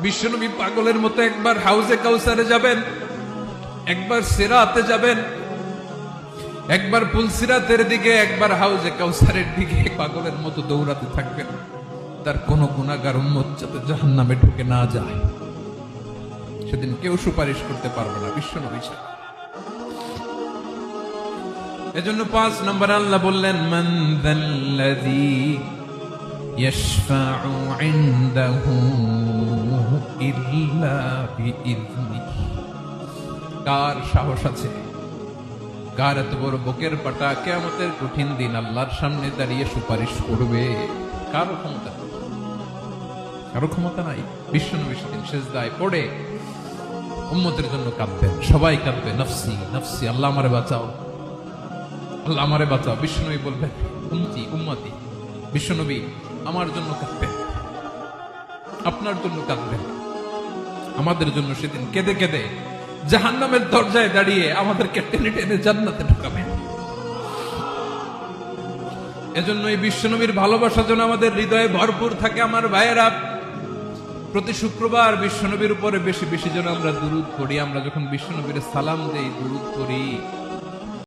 বিশ্বনবী পাগলের মতো একবার হাউজে কাউসারে যাবেন, একবার সিরাতে যাবেন, একবার পুলসিরাতের দিকে, একবার হাউজে কাউসারের দিকে পাগলের মতো দৌড়াতে থাকবেন। তার কোন গুনাহগার উম্মত যাতে জাহান্নামে ঢুকে না যায়, সেদিন কেউ সুপারিশ করতে পারবে না বিশ্বনবী ছাড়া। এজন্য 5 নম্বর আল্লাহ বললেন, মান যাল্লাযী ইয়াশফাউ ইনদাহু ইল্লা বিইযনিহি। কার সাহস আছে, কার এত বড় বুকের পাটা কিয়ামতের কঠিন দিন আল্লাহর সামনে দাঁড়িয়ে সুপারিশ করবে? কারো ক্ষমতা নেই, কারো ক্ষমতা নাই। বিশ্বনবী সেদিন সিজদায় পড়ে উম্মতের জন্য কাঁদবেন, সবাই কাঁদবে, নফসি নফসি, আল্লাহ আমারে বাঁচাও, আল্লাহ আমারে বাঁচাও। বিশ্বনবী বলবেন, উম্মতি উম্মতি। বিশ্বনবী আমার জন্য কাঁদবেন, আপনার জন্য কাঁদবেন, আমাদের জন্য সেদিন কেঁদে কেঁদে জাহান্নামের দরজায় দাঁড়িয়ে আমাদেরকে টেনে টেনে জান্নাতে ঢুকাবেন। এজন্য এই বিশ্বনবীর ভালোবাসা যেন আমাদের হৃদয়ে ভরপুর থাকে। আমার ভাইয়েরা, প্রতি শুক্রবার বিশ্বনবীর উপরে বেশি বেশি যেন আমরা দুরূদ পড়ি। আমরা যখন বিশ্বনবীর সালাম দেই, দুরূদ পড়ি,